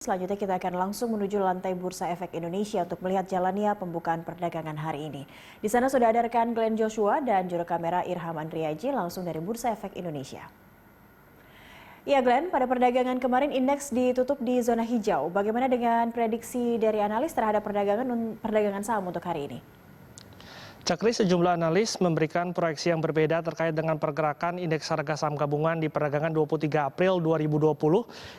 Selanjutnya kita akan langsung menuju lantai Bursa Efek Indonesia untuk melihat jalannya pembukaan perdagangan hari ini. Di sana sudah ada rekan Glenn Joshua dan juru kamera Irham Andriaji langsung dari Bursa Efek Indonesia. Ya Glenn, pada perdagangan kemarin indeks ditutup di zona hijau. Bagaimana dengan prediksi dari analis terhadap perdagangan saham untuk hari ini? Cakri, sejumlah analis memberikan proyeksi yang berbeda terkait dengan pergerakan indeks harga saham gabungan di perdagangan 23 April 2020.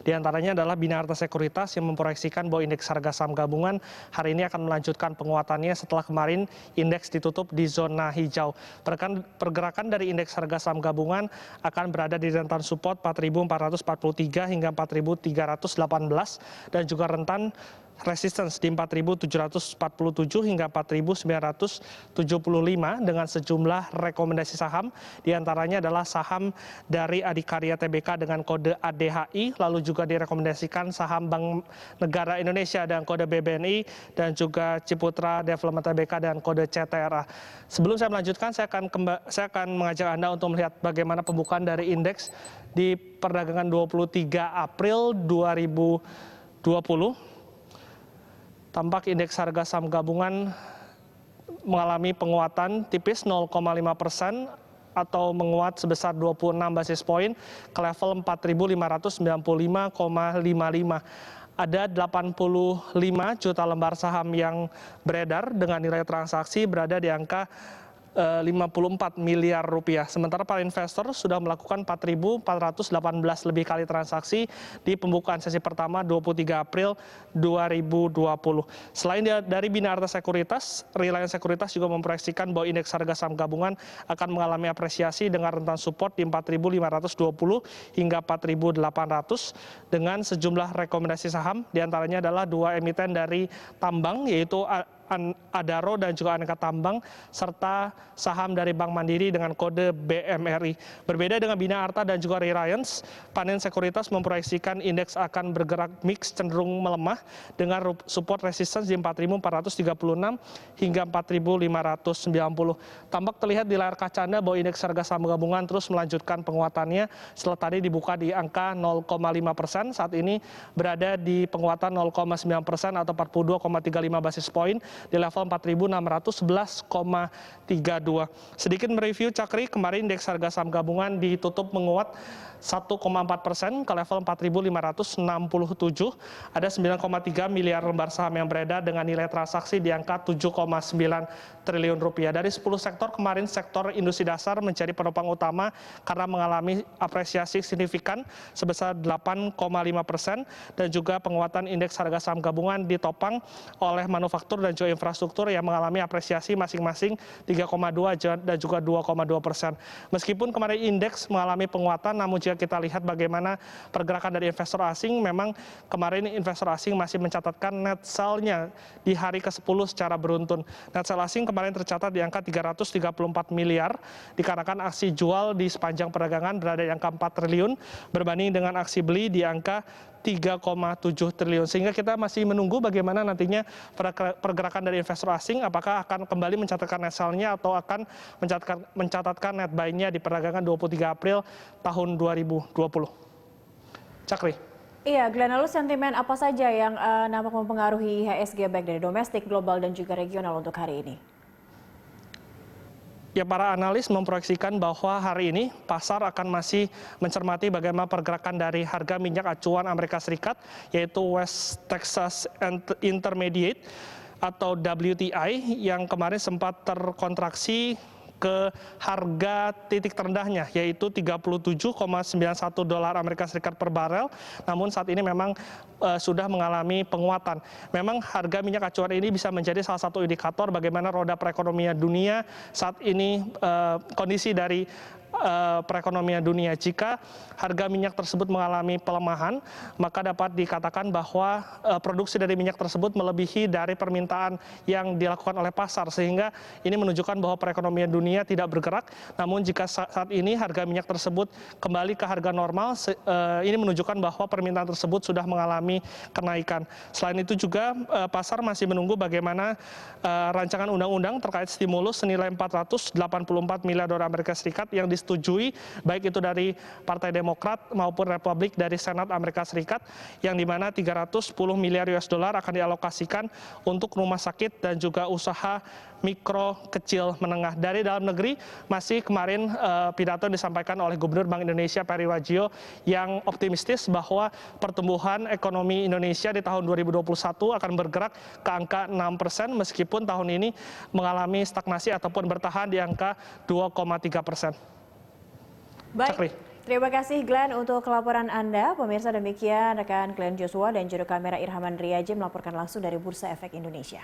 Di antaranya adalah Bina Arta Sekuritas yang memproyeksikan bahwa indeks harga saham gabungan hari ini akan melanjutkan penguatannya setelah kemarin indeks ditutup di zona hijau. Pergerakan dari indeks harga saham gabungan akan berada di rentan support 4.443 hingga 4.318 dan juga rentan resistance di 4.747 hingga 4.975 dengan sejumlah rekomendasi saham. Di antaranya adalah saham dari Adikarya Tbk dengan kode ADHI, lalu juga direkomendasikan saham Bank Negara Indonesia dengan kode BBNI dan juga Ciputra Development Tbk dengan kode CTRA. Sebelum saya melanjutkan, saya akan mengajak Anda untuk melihat bagaimana pembukaan dari indeks di perdagangan 23 April 2020. Tampak indeks harga saham gabungan mengalami penguatan tipis 0,5% atau menguat sebesar 26 basis poin ke level 4.595,55. Ada 85 juta lembar saham yang beredar dengan nilai transaksi berada di angka 54 miliar rupiah. Sementara para investor sudah melakukan 4.418 lebih kali transaksi di pembukaan sesi pertama 23 April 2020. Selain dari Bina Arta Sekuritas, Reliance Sekuritas juga memproyeksikan bahwa indeks harga saham gabungan akan mengalami apresiasi dengan rentan support di 4.520 hingga 4.800 dengan sejumlah rekomendasi saham. Di antaranya adalah dua emiten dari tambang, yaitu Adaro dan juga Aneka Tambang, serta saham dari Bank Mandiri dengan kode BMRI. Berbeda dengan Bina Arta dan juga Reliance, Panin Sekuritas memproyeksikan indeks akan bergerak mix cenderung melemah dengan support resistance di 4.436 hingga 4.590. Tampak terlihat di layar kaca Anda bahwa indeks harga saham gabungan terus melanjutkan penguatannya setelah tadi dibuka di angka 0,5%, saat ini berada di penguatan 0,9% atau 42,35 basis poin di level 4.611,32. Sedikit mereview Cakri, kemarin indeks harga saham gabungan ditutup menguat 1,4% ke level 4.567. Ada 9,3 miliar lembar saham yang beredar dengan nilai transaksi di angka 7,9 triliun rupiah. Dari 10 sektor kemarin, sektor industri dasar menjadi penopang utama karena mengalami apresiasi signifikan sebesar 8,5% dan juga penguatan indeks harga saham gabungan ditopang oleh manufaktur dan juga infrastruktur yang mengalami apresiasi masing-masing 3,2 dan juga 2,2%. Meskipun kemarin indeks mengalami penguatan, namun jika kita lihat bagaimana pergerakan dari investor asing, memang kemarin investor asing masih mencatatkan net sell-nya di hari ke-10 secara beruntun. Net sell asing kemarin tercatat di angka 334 miliar, dikarenakan aksi jual di sepanjang perdagangan berada di angka 4 triliun, berbanding dengan aksi beli di angka 3,7 triliun. Sehingga kita masih menunggu bagaimana nantinya pergerakan dari investor asing, apakah akan kembali mencatatkan net sell-nya atau akan mencatatkan net buy-nya di perdagangan 23 April tahun 2020. Cakri. Iya, Glenn, lalu sentimen apa saja yang nampak mempengaruhi IHSG baik dari domestik, global, dan juga regional untuk hari ini? Ya, para analis memproyeksikan bahwa hari ini pasar akan masih mencermati bagaimana pergerakan dari harga minyak acuan Amerika Serikat, yaitu West Texas Intermediate atau WTI yang kemarin sempat terkontraksi ke harga titik terendahnya, yaitu 37,91 dolar Amerika Serikat per barel. Namun saat ini memang sudah mengalami penguatan. Memang harga minyak acuan ini bisa menjadi salah satu indikator bagaimana roda perekonomian dunia saat ini, kondisi dari perekonomian dunia. Jika harga minyak tersebut mengalami pelemahan, maka dapat dikatakan bahwa produksi dari minyak tersebut melebihi dari permintaan yang dilakukan oleh pasar, sehingga ini menunjukkan bahwa perekonomian dunia tidak bergerak. Namun jika saat ini harga minyak tersebut kembali ke harga normal, ini menunjukkan bahwa permintaan tersebut sudah mengalami kenaikan. Selain itu juga pasar masih menunggu bagaimana rancangan undang-undang terkait stimulus senilai 484 miliar dolar Amerika Serikat yang disetujui, baik itu dari Partai Demokrat maupun Republik dari Senat Amerika Serikat, yang dimana 310 miliar US dollar akan dialokasikan untuk rumah sakit dan juga usaha mikro, kecil, menengah. Dari dalam negeri, masih kemarin pidato yang disampaikan oleh Gubernur Bank Indonesia Peri Warjio yang optimistis bahwa pertumbuhan ekonomi Indonesia di tahun 2021 akan bergerak ke angka 6% meskipun tahun ini mengalami stagnasi ataupun bertahan di angka 2,3%. Baik, terima kasih Glenn untuk laporan Anda. Pemirsa, demikian rekan Glenn Joshua dan juru kamera Irhaman Riaji melaporkan langsung dari Bursa Efek Indonesia.